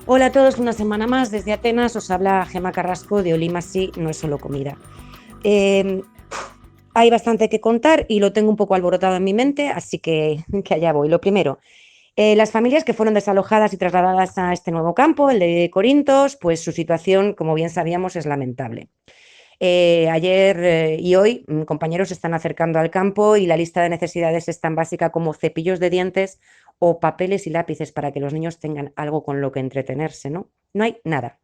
Hola a todos, una semana más desde Atenas os habla Gema Carrasco de Olima sí, no es solo comida. Eh, Hay bastante que contar y lo tengo un poco alborotado en mi mente, así que allá voy. Lo primero, las familias que fueron desalojadas y trasladadas a este nuevo campo, el de Corintos, pues su situación, como bien sabíamos, es lamentable. Ayer y hoy compañeros se están acercando al campo y la lista de necesidades es tan básica como cepillos de dientes o papeles y lápices para que los niños tengan algo con lo que entretenerse, ¿no? No hay nada.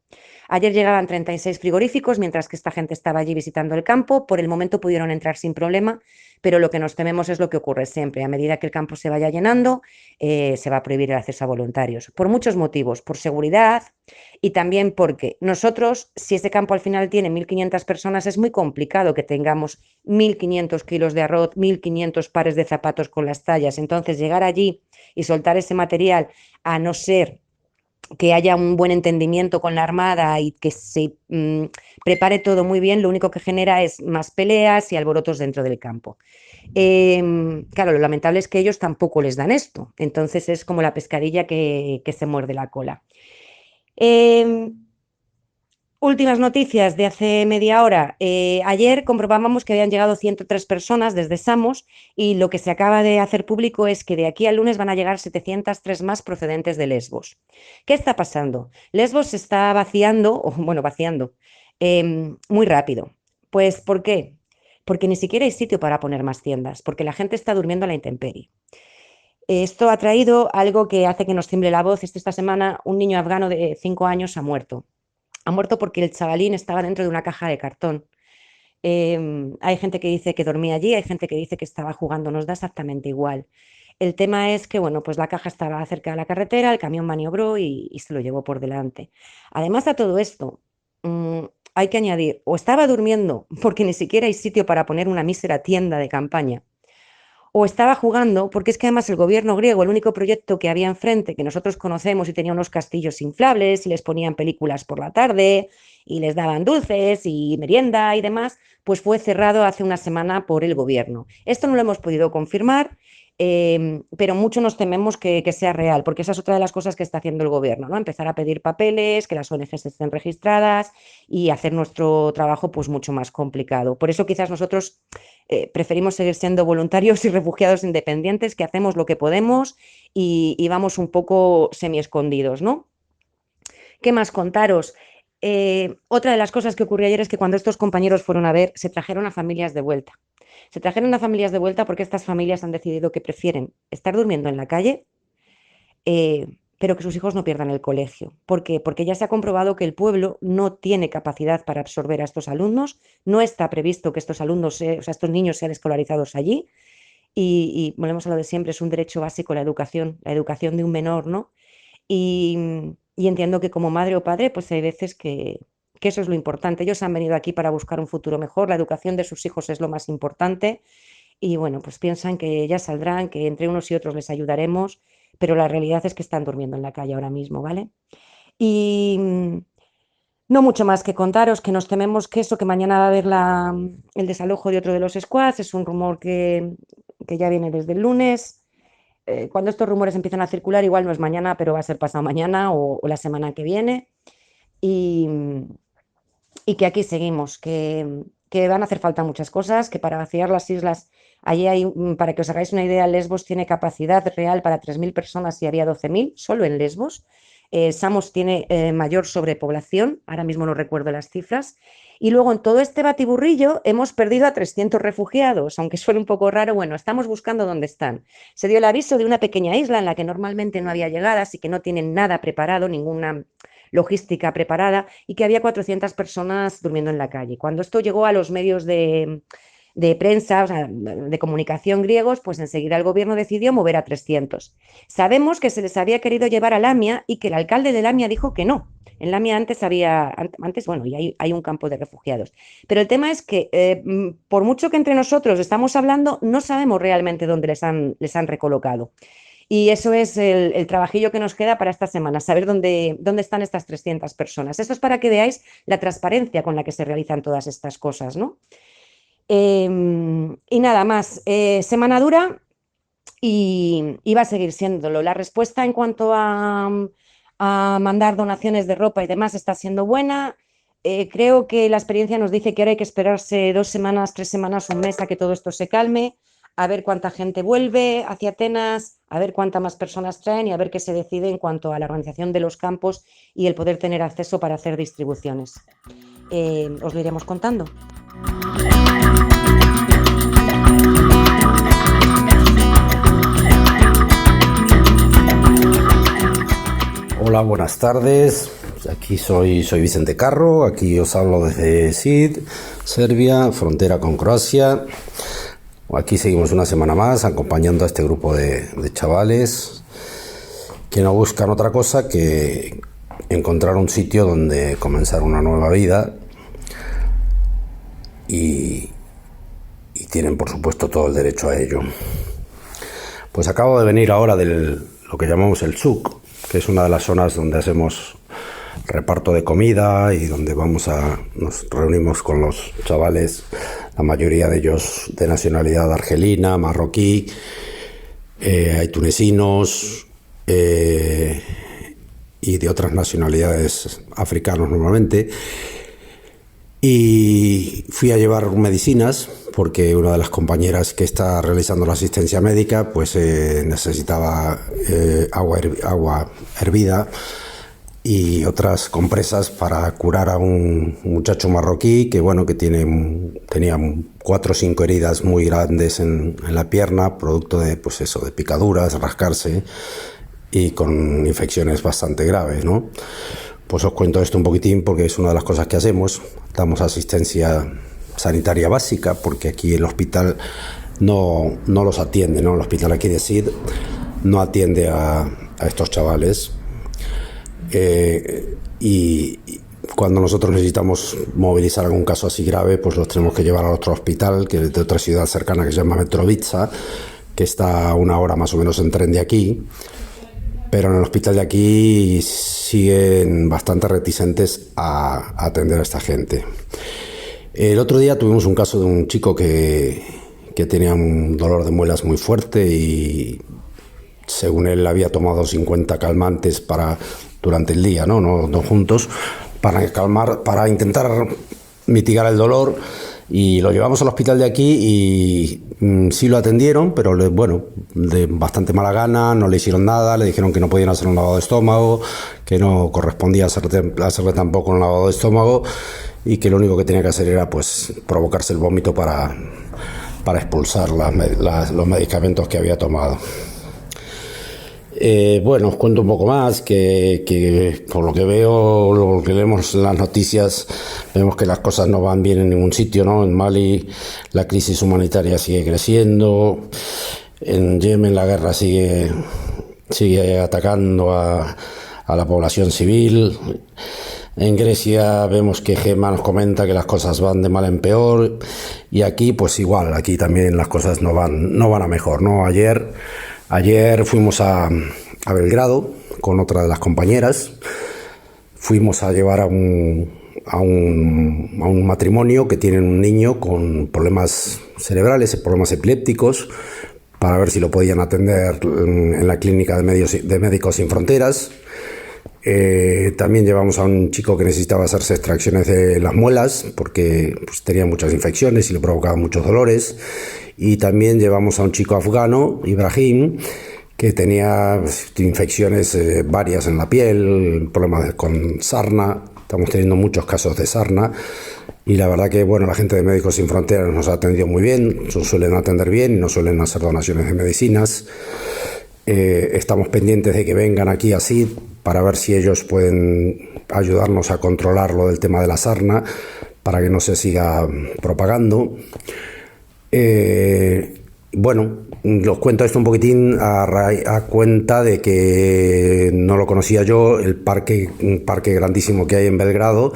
Ayer llegaban 36 frigoríficos mientras que esta gente estaba allí visitando el campo. Por el momento pudieron entrar sin problema, pero lo que nos tememos es lo que ocurre siempre. A medida que el campo se vaya llenando, se va a prohibir el acceso a voluntarios. Por muchos motivos, por seguridad, y también porque nosotros, si ese campo al final tiene 1.500 personas, es muy complicado que tengamos 1.500 kilos de arroz, 1.500 pares de zapatos con las tallas. Entonces, llegar allí y soltar ese material, a no ser que haya un buen entendimiento con la Armada y que se prepare todo muy bien, lo único que genera es más peleas y alborotos dentro del campo. Claro, lo lamentable es que ellos tampoco les dan esto, entonces es como la pescadilla que se muerde la cola. Eh, Últimas noticias de hace media hora. Ayer comprobábamos que habían llegado 103 personas desde Samos y lo que se acaba de hacer público es que de aquí al lunes van a llegar 703 más procedentes de Lesbos. ¿Qué está pasando? Lesbos se está vaciando, o bueno, vaciando muy rápido. Pues ¿por qué? Porque ni siquiera hay sitio para poner más tiendas, porque la gente está durmiendo a la intemperie. Esto ha traído algo que hace que nos tiemble la voz. Esta semana un niño afgano de 5 años ha muerto. Ha muerto porque el chavalín estaba dentro de una caja de cartón. Hay gente que dice que dormía allí, hay gente que dice que estaba jugando, nos da exactamente igual. El tema es que, bueno, pues la caja estaba cerca de la carretera, el camión maniobró y se lo llevó por delante. Además de todo esto, mm, hay que añadir, o estaba durmiendo porque ni siquiera hay sitio para poner una mísera tienda de campaña, o estaba jugando, porque es que además el gobierno griego, el único proyecto que había enfrente, que nosotros conocemos y tenía unos castillos inflables y les ponían películas por la tarde y les daban dulces y merienda y demás, pues fue cerrado hace una semana por el gobierno. Esto no lo hemos podido confirmar, pero mucho nos tememos que sea real, porque esa es otra de las cosas que está haciendo el gobierno, ¿no? Empezar a pedir papeles, que las ONGs estén registradas y hacer nuestro trabajo pues mucho más complicado. Por eso quizás nosotros preferimos seguir siendo voluntarios y refugiados independientes, que hacemos lo que podemos y vamos un poco semi escondidos, ¿no? ¿Qué más contaros? Otra de las cosas que ocurrió ayer es que cuando estos compañeros fueron a ver, se trajeron a familias de vuelta. Se trajeron a familias de vuelta porque estas familias han decidido que prefieren estar durmiendo en la calle, pero que sus hijos no pierdan el colegio. ¿Por qué? Porque ya se ha comprobado que el pueblo no tiene capacidad para absorber a estos alumnos, no está previsto que estos alumnos, o sea, estos niños sean escolarizados allí, y volvemos a lo de siempre, es un derecho básico la educación de un menor, ¿no? Y entiendo que como madre o padre, pues hay veces que eso es lo importante. Ellos han venido aquí para buscar un futuro mejor, la educación de sus hijos es lo más importante y bueno, pues piensan que ya saldrán, que entre unos y otros les ayudaremos, pero la realidad es que están durmiendo en la calle ahora mismo, ¿vale? Y no mucho más que contaros, que nos tememos que eso, que mañana va a haber el desalojo de otro de los squads, es un rumor que ya viene desde el lunes. Cuando estos rumores empiezan a circular, igual no es mañana, pero va a ser pasado mañana o la semana que viene. Y, y que aquí seguimos, que van a hacer falta muchas cosas, que para vaciar las islas, allí hay, para que os hagáis una idea, Lesbos tiene capacidad real para 3.000 personas y había 12.000 solo en Lesbos. Samos tiene mayor sobrepoblación, ahora mismo no recuerdo las cifras. Y luego en todo este batiburrillo hemos perdido a 300 refugiados, aunque suene un poco raro, bueno, estamos buscando dónde están. Se dio el aviso de una pequeña isla en la que normalmente no había llegadas y que no tienen nada preparado, ninguna logística preparada y que había 400 personas durmiendo en la calle. Cuando esto llegó a los medios de prensa, o sea, de comunicación griegos, pues enseguida el gobierno decidió mover a 300. Sabemos que se les había querido llevar a Lamia y que el alcalde de Lamia dijo que no. En Lamia antes, bueno, y hay un campo de refugiados. Pero el tema es que, por mucho que entre nosotros estamos hablando, no sabemos realmente dónde les han recolocado. Y eso es el trabajillo que nos queda para esta semana, saber dónde están estas 300 personas. Esto es para que veáis la transparencia con la que se realizan todas estas cosas, ¿no? Y nada más, semana dura y va a seguir siéndolo. La respuesta en cuanto a mandar donaciones de ropa y demás está siendo buena. Creo que la experiencia nos dice que ahora hay que esperarse 2 semanas, 3 semanas, un mes a que todo esto se calme, a ver cuánta gente vuelve hacia Atenas, a ver cuántas más personas traen y a ver qué se decide en cuanto a la organización de los campos y el poder tener acceso para hacer distribuciones. Os lo iremos contando. Hola, buenas tardes. Aquí soy Vicente Carro, aquí os hablo desde Sid, Serbia, frontera con Croacia. Aquí seguimos una semana más acompañando a este grupo de chavales que no buscan otra cosa que encontrar un sitio donde comenzar una nueva vida y tienen por supuesto todo el derecho a ello. Pues acabo de venir ahora de lo que llamamos el Suk, que es una de las zonas donde hacemos reparto de comida y donde nos reunimos con los chavales, la mayoría de ellos de nacionalidad argelina, marroquí, hay tunecinos y de otras nacionalidades africanos normalmente. Y fui a llevar medicinas porque una de las compañeras que está realizando la asistencia médica pues necesitaba agua hervida y otras compresas para curar a un muchacho marroquí que tenía 4 o 5 heridas muy grandes en la pierna, producto de de picaduras, rascarse y con infecciones bastante graves, ¿no? Pues os cuento esto un poquitín porque es una de las cosas que hacemos. Damos asistencia sanitaria básica porque aquí el hospital no los atiende, ¿no? El hospital aquí de Sid no atiende a estos chavales. Y cuando nosotros necesitamos movilizar algún caso así grave, pues los tenemos que llevar a otro hospital, que es de otra ciudad cercana que se llama Mitrovica, que está a 1 hora más o menos en tren de aquí. Pero en el hospital de aquí siguen bastante reticentes a atender a esta gente. El otro día tuvimos un caso de un chico que tenía un dolor de muelas muy fuerte y según él había tomado 50 calmantes durante el día, no juntos, para intentar mitigar el dolor. Y lo llevamos al hospital de aquí y sí lo atendieron, pero de bastante mala gana, no le hicieron nada, le dijeron que no podían hacer un lavado de estómago, que no correspondía hacerle tampoco un lavado de estómago y que lo único que tenía que hacer era pues provocarse el vómito para expulsar los medicamentos que había tomado. Os cuento un poco más, que por lo que veo, lo que leemos en las noticias, vemos que las cosas no van bien en ningún sitio, ¿no? En Mali la crisis humanitaria sigue creciendo, en Yemen la guerra sigue atacando a la población civil, en Grecia vemos que Gema nos comenta que las cosas van de mal en peor, y aquí pues igual, aquí también las cosas no van a mejor, ¿no? Ayer fuimos a Belgrado con otra de las compañeras. Fuimos a llevar a un matrimonio que tienen un niño con problemas cerebrales, problemas epilépticos, para ver si lo podían atender en la clínica de Médicos Sin Fronteras. También llevamos a un chico que necesitaba hacerse extracciones de las muelas porque pues, tenía muchas infecciones y le provocaban muchos dolores. Y también llevamos a un chico afgano, Ibrahim, que tenía infecciones varias en la piel, problemas con sarna. Estamos teniendo muchos casos de sarna y la verdad que la gente de Médicos Sin Fronteras nos ha atendido muy bien, nos suelen atender bien y nos suelen hacer donaciones de medicinas. Estamos pendientes de que vengan aquí así para ver si ellos pueden ayudarnos a controlar lo del tema de la sarna para que no se siga propagando. Os cuento esto un poquitín a cuenta de que no lo conocía yo, un parque grandísimo que hay en Belgrado,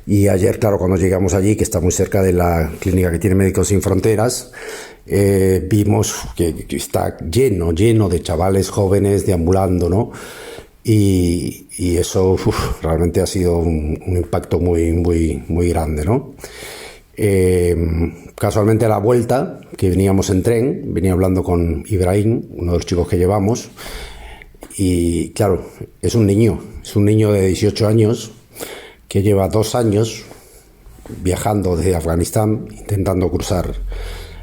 y ayer, claro, cuando llegamos allí, que está muy cerca de la clínica que tiene Médicos Sin Fronteras, vimos que está lleno de chavales jóvenes deambulando, ¿no? Y eso realmente ha sido un impacto muy grande, ¿no? Casualmente a la vuelta, que veníamos en tren, venía hablando con Ibrahim, uno de los chicos que llevamos, Y claro, es un niño de 18 años que lleva 2 años viajando desde Afganistán, intentando cruzar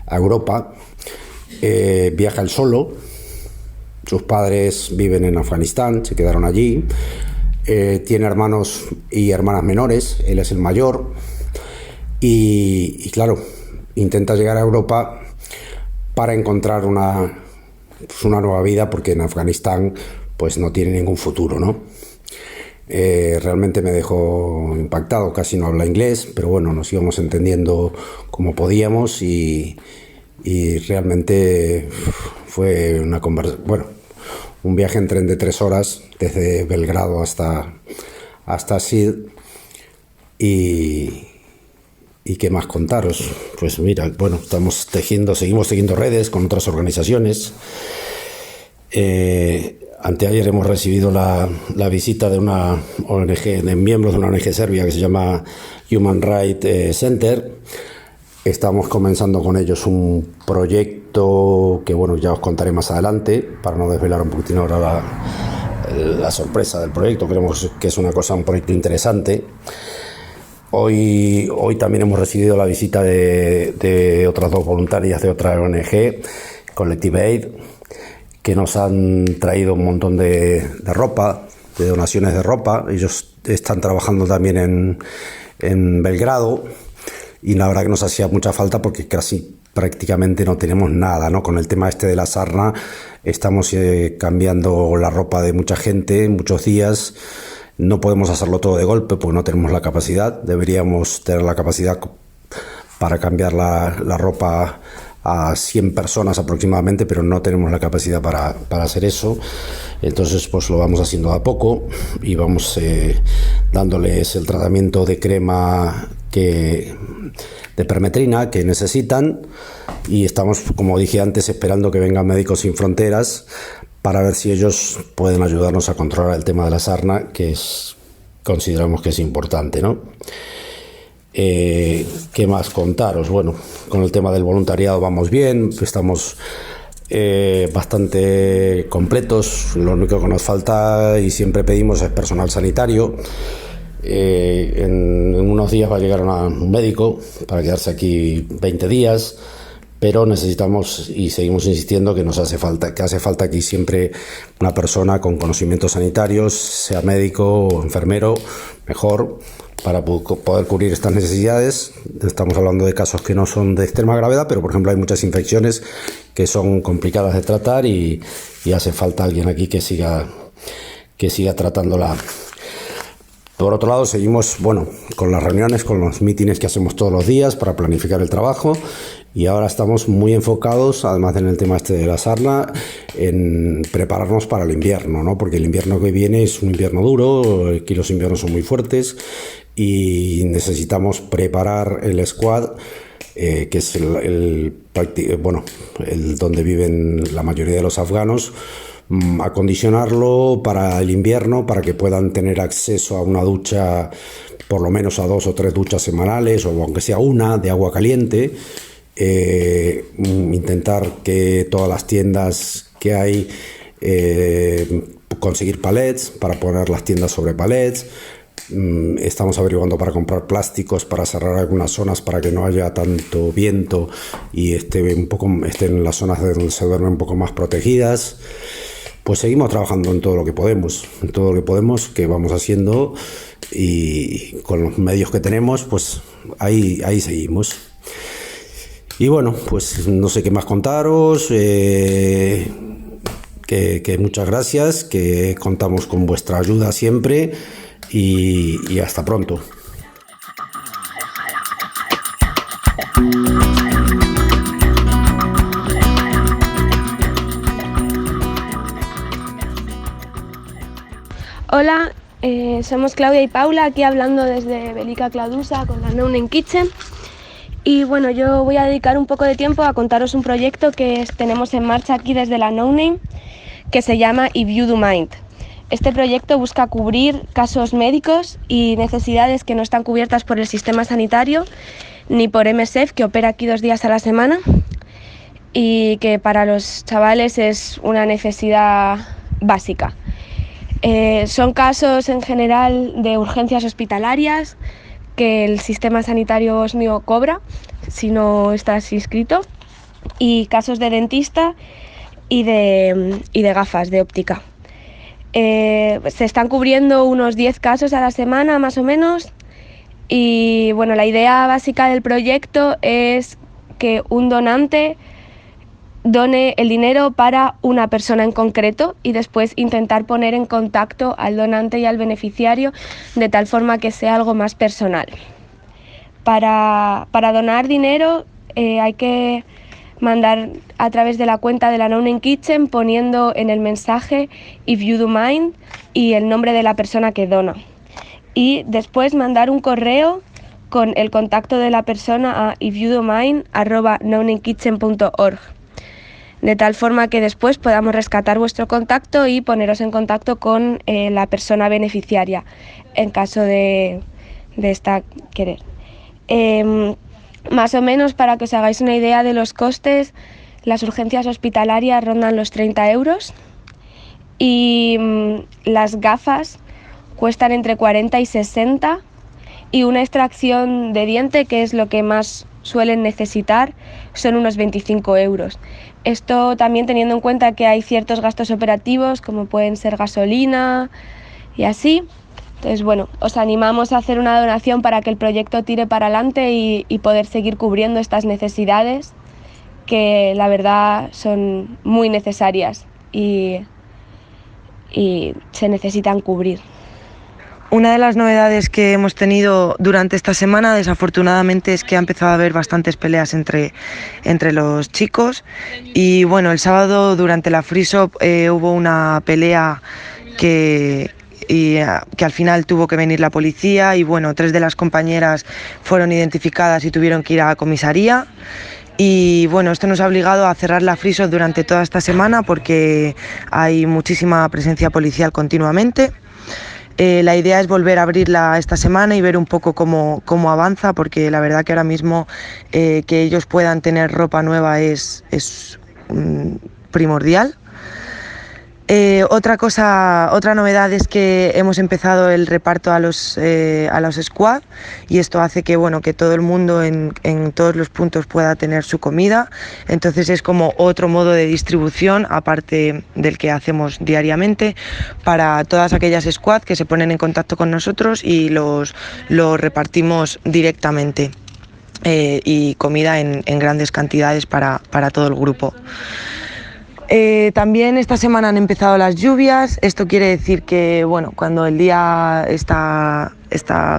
a Europa. Viaja él solo, sus padres viven en Afganistán, se quedaron allí. Tiene hermanos y hermanas menores, él es el mayor. Y claro, intenta llegar a Europa para encontrar una nueva vida, porque en Afganistán pues no tiene ningún futuro, ¿no? Realmente me dejó impactado, casi no habla inglés, pero bueno, nos íbamos entendiendo como podíamos y realmente fue una conversación, bueno, un viaje en tren de 3 horas desde Belgrado hasta Sid. ¿Y qué más contaros? Pues mira, bueno, seguimos tejiendo redes con otras organizaciones. Anteayer hemos recibido la visita de una ONG, de miembros de una ONG serbia que se llama Human Rights Center. Estamos comenzando con ellos un proyecto que, bueno, ya os contaré más adelante, para no desvelar un poquitín ahora la sorpresa del proyecto. Creemos que es un proyecto interesante. Hoy también hemos recibido la visita de otras 2 voluntarias de otra ONG, Collective Aid, que nos han traído un montón de ropa, de donaciones de ropa. Ellos están trabajando también en Belgrado, y la verdad que nos hacía mucha falta porque casi prácticamente no tenemos nada, ¿no? Con el tema de la sarna estamos cambiando la ropa de mucha gente en muchos días. No podemos hacerlo todo de golpe porque no tenemos la capacidad. Deberíamos tener la capacidad para cambiar la ropa a 100 personas aproximadamente, pero no tenemos la capacidad para hacer eso. Entonces pues lo vamos haciendo de a poco y vamos dándoles el tratamiento de crema de permetrina que necesitan, y estamos, como dije antes, esperando que vengan Médicos Sin Fronteras para ver si ellos pueden ayudarnos a controlar el tema de la sarna, que consideramos que es importante, ¿no? ¿Qué más contaros? Bueno, con el tema del voluntariado vamos bien, estamos bastante completos. Lo único que nos falta y siempre pedimos es personal sanitario. En unos días va a llegar un médico para quedarse aquí 20 días, pero necesitamos y seguimos insistiendo que hace falta aquí siempre una persona con conocimientos sanitarios, sea médico o enfermero, mejor, para poder cubrir estas necesidades. Estamos hablando de casos que no son de extrema gravedad, pero por ejemplo hay muchas infecciones que son complicadas de tratar y hace falta alguien aquí que siga tratándola. Por otro lado, seguimos con las reuniones, con los mítines que hacemos todos los días para planificar el trabajo, y ahora estamos muy enfocados, además en el tema de la sarna, en prepararnos para el invierno, ¿no? Porque el invierno que viene es un invierno duro, aquí los inviernos son muy fuertes y necesitamos preparar el squad, que es el donde viven la mayoría de los afganos, acondicionarlo para el invierno, para que puedan tener acceso a una ducha, por lo menos a 2 o 3 duchas semanales, o aunque sea una de agua caliente. Intentar que todas las tiendas que hay, conseguir palets para poner las tiendas sobre palets. Estamos averiguando para comprar plásticos para cerrar algunas zonas para que no haya tanto viento y estén en las zonas donde se duerme un poco más protegidas. Pues seguimos trabajando en todo lo que podemos, que vamos haciendo, y con los medios que tenemos, pues ahí seguimos. Y bueno, pues no sé qué más contaros, que muchas gracias, que contamos con vuestra ayuda siempre, y hasta pronto. Hola, somos Claudia y Paula, aquí hablando desde Velika Kladuša con la No Name Kitchen. Y bueno, yo voy a dedicar un poco de tiempo a contaros un proyecto que tenemos en marcha aquí desde la No Name, que se llama If You Do Mind. Este proyecto busca cubrir casos médicos y necesidades que no están cubiertas por el sistema sanitario ni por MSF, que opera aquí 2 días a la semana, y que para los chavales es una necesidad básica. Son casos en general de urgencias hospitalarias que el sistema sanitario bosnio cobra si no estás inscrito, y casos de dentista y de gafas de óptica. Se están cubriendo unos 10 casos a la semana más o menos, y bueno, la idea básica del proyecto es que un donante done el dinero para una persona en concreto y después intentar poner en contacto al donante y al beneficiario de tal forma que sea algo más personal. Para donar dinero hay que mandar a través de la cuenta de la No Name Kitchen poniendo en el mensaje "If you do mind" y el nombre de la persona que dona. Y después mandar un correo con el contacto de la persona a ifyoudomind@nonamekitchen.org, de tal forma que después podamos rescatar vuestro contacto y poneros en contacto con la persona beneficiaria en caso de esta querer. Más o menos, para que os hagáis una idea de los costes, las urgencias hospitalarias rondan los 30 euros y las gafas cuestan entre 40 y 60, y una extracción de diente, que es lo que más suelen necesitar, son unos 25 euros. Esto también teniendo en cuenta que hay ciertos gastos operativos como pueden ser gasolina y así. Entonces, bueno, os animamos a hacer una donación para que el proyecto tire para adelante y poder seguir cubriendo estas necesidades que la verdad son muy necesarias y se necesitan cubrir. Una de las novedades que hemos tenido durante esta semana, desafortunadamente, es que ha empezado a haber bastantes peleas entre los chicos. Y bueno, el sábado durante la Free Shop hubo una pelea que al final tuvo que venir la policía, y bueno, 3 de las compañeras fueron identificadas y tuvieron que ir a la comisaría. Y bueno, esto nos ha obligado a cerrar la Free Shop durante toda esta semana porque hay muchísima presencia policial continuamente. La idea es volver a abrirla esta semana y ver un poco cómo avanza, porque la verdad que ahora mismo que ellos puedan tener ropa nueva es primordial. Otra novedad es que hemos empezado el reparto a los squad, y esto hace que todo el mundo en todos los puntos pueda tener su comida. Entonces es como otro modo de distribución aparte del que hacemos diariamente para todas aquellas squad que se ponen en contacto con nosotros, y los repartimos directamente, y comida en grandes cantidades para todo el grupo. También esta semana han empezado las lluvias. Esto quiere decir que cuando el día está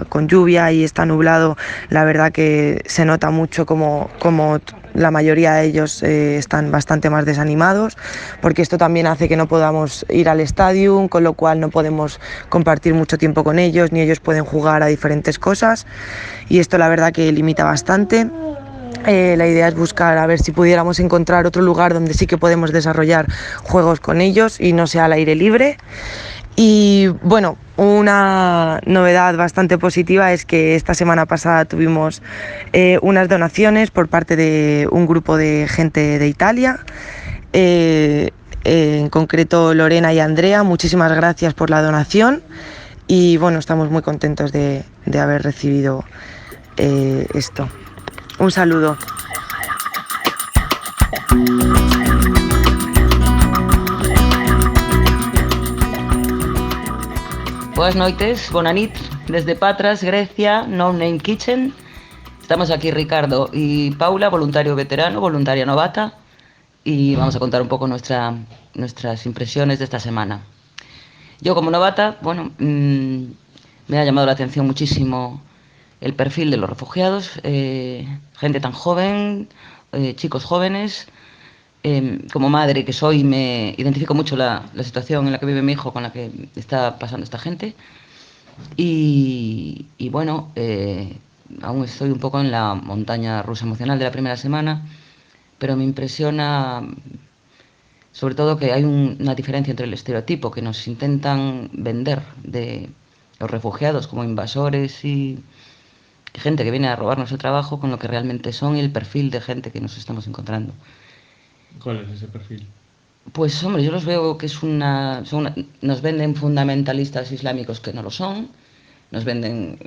con lluvia y está nublado, la verdad que se nota mucho como la mayoría de ellos están bastante más desanimados, porque esto también hace que no podamos ir al estadio, con lo cual no podemos compartir mucho tiempo con ellos, ni ellos pueden jugar a diferentes cosas, y esto la verdad que limita bastante. La idea es buscar a ver si pudiéramos encontrar otro lugar donde sí que podemos desarrollar juegos con ellos y no sea al aire libre. Y bueno, una novedad bastante positiva es que esta semana pasada tuvimos unas donaciones por parte de un grupo de gente de Italia, en concreto Lorena y Andrea. Muchísimas gracias por la donación, y estamos muy contentos de haber recibido esto. Un saludo. Buenas noites, bonanit, desde Patras, Grecia, No Name Kitchen. Estamos aquí Ricardo y Paula, voluntario veterano, voluntaria novata, y vamos a contar un poco nuestras impresiones de esta semana. Yo como novata, me ha llamado la atención muchísimo el perfil de los refugiados, gente tan joven, chicos jóvenes. Como madre que soy, me identifico mucho la situación en la que vive mi hijo, con la que está pasando esta gente. Y aún estoy un poco en la montaña rusa emocional de la primera semana, pero me impresiona sobre todo que hay una diferencia entre el estereotipo que nos intentan vender de los refugiados como invasores y gente que viene a robar nuestro trabajo, con lo que realmente son, y el perfil de gente que nos estamos encontrando. ¿Cuál es ese perfil? Pues hombre, yo los veo que nos venden fundamentalistas islámicos que no lo son, nos venden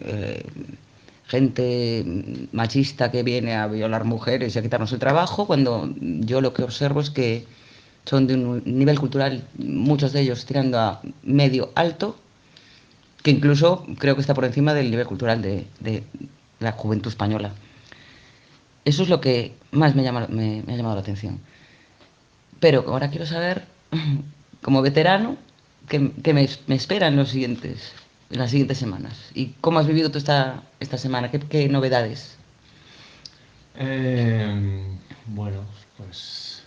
gente machista que viene a violar mujeres y a quitarnos el trabajo, cuando yo lo que observo es que son de un nivel cultural, muchos de ellos tirando a medio alto, que incluso creo que está por encima del nivel cultural de la juventud española. Eso es lo que más me ha llamado la atención. Pero ahora quiero saber, como veterano, qué me espera en las siguientes semanas. ¿Y cómo has vivido tú esta semana? ¿Qué novedades? Bueno, pues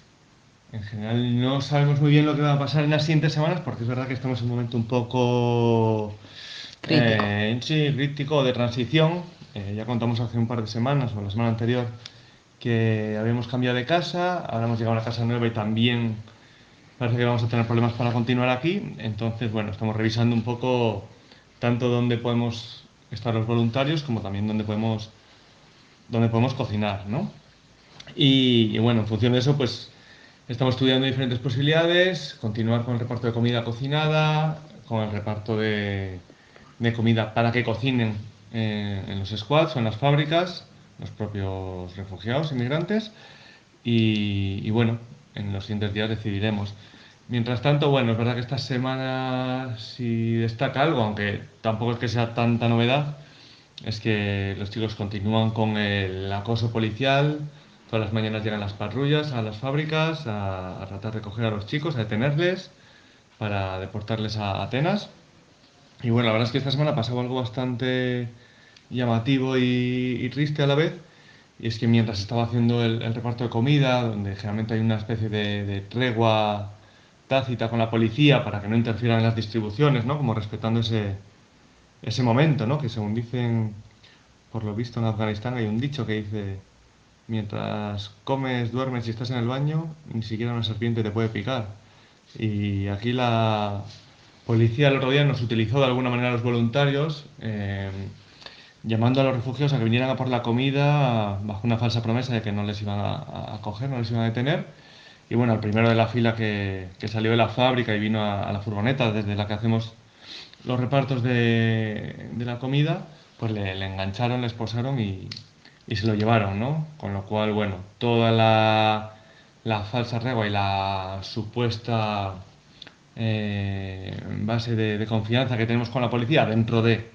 en general no sabemos muy bien lo que va a pasar en las siguientes semanas, porque es verdad que estamos en un momento un poco Crítico. sí, crítico, de transición. Ya contamos hace un par de semanas, o la semana anterior, que habíamos cambiado de casa, ahora hemos llegado a una casa nueva y también parece que vamos a tener problemas para continuar aquí. Entonces, bueno, estamos revisando un poco tanto dónde podemos estar los voluntarios como también dónde podemos cocinar, ¿no? Y bueno, en función de eso, pues estamos estudiando diferentes posibilidades, continuar con el reparto de comida cocinada, con el reparto de comida para que cocinen en los squads o en las fábricas, los propios refugiados, inmigrantes, y bueno, en los siguientes días decidiremos. Mientras tanto, bueno, es verdad que esta semana si destaca algo, aunque tampoco es que sea tanta novedad, es que los chicos continúan con el acoso policial. Todas las mañanas llegan las patrullas a las fábricas a tratar de coger a los chicos, a detenerles para deportarles a Atenas. Y bueno, la verdad es que esta semana ha pasado algo bastante llamativo y triste a la vez. Y es que mientras estaba haciendo el reparto de comida, donde generalmente hay una especie de tregua tácita con la policía para que no interfieran en las distribuciones, ¿no? Como respetando ese momento, ¿no? Que según dicen, por lo visto en Afganistán hay un dicho que dice: mientras comes, duermes y estás en el baño, ni siquiera una serpiente te puede picar. Y aquí la policía el otro día nos utilizó de alguna manera a los voluntarios, llamando a los refugiados a que vinieran a por la comida bajo una falsa promesa de que no les iban a coger, no les iban a detener. Y bueno, el primero de la fila que salió de la fábrica y vino a la furgoneta desde la que hacemos los repartos de la comida, pues le engancharon, le esposaron y se lo llevaron, ¿no? Con lo cual, bueno, toda la falsa tregua y la supuesta base de confianza que tenemos con la policía dentro de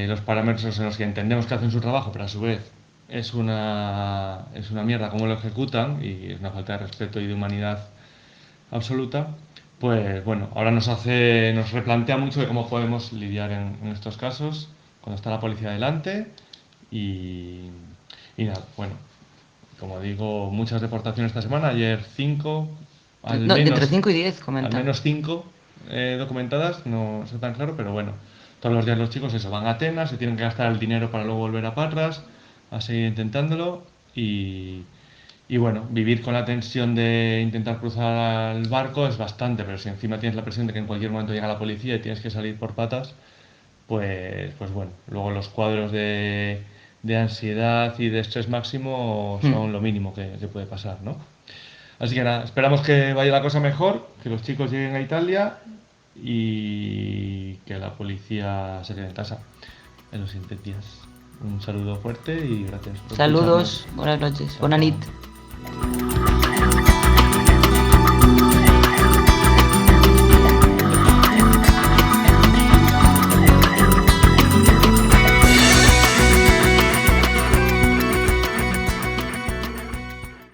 los parámetros en los que entendemos que hacen su trabajo, pero a su vez es una mierda cómo lo ejecutan y es una falta de respeto y de humanidad absoluta. Pues bueno, ahora nos replantea mucho de cómo podemos lidiar en estos casos cuando está la policía delante y nada, bueno, como digo, muchas deportaciones esta semana, ayer 5, No, entre 5 y 10 al comentan. menos 5 documentadas, no está tan claro, pero bueno, todos los días los chicos eso, van a Atenas, se tienen que gastar el dinero para luego volver a Patras, a seguir intentándolo y bueno, vivir con la tensión de intentar cruzar el barco es bastante, pero si encima tienes la presión de que en cualquier momento llega la policía y tienes que salir por patas, pues bueno, luego los cuadros de ansiedad y de estrés máximo son lo mínimo que puede pasar, ¿no? Así que nada, esperamos que vaya la cosa mejor, que los chicos lleguen a Italia y que la policía se quede en casa en los siguientes días. Un saludo fuerte y gracias por Saludos, escucharnos. buenas noches, Chao, buena chao. nit.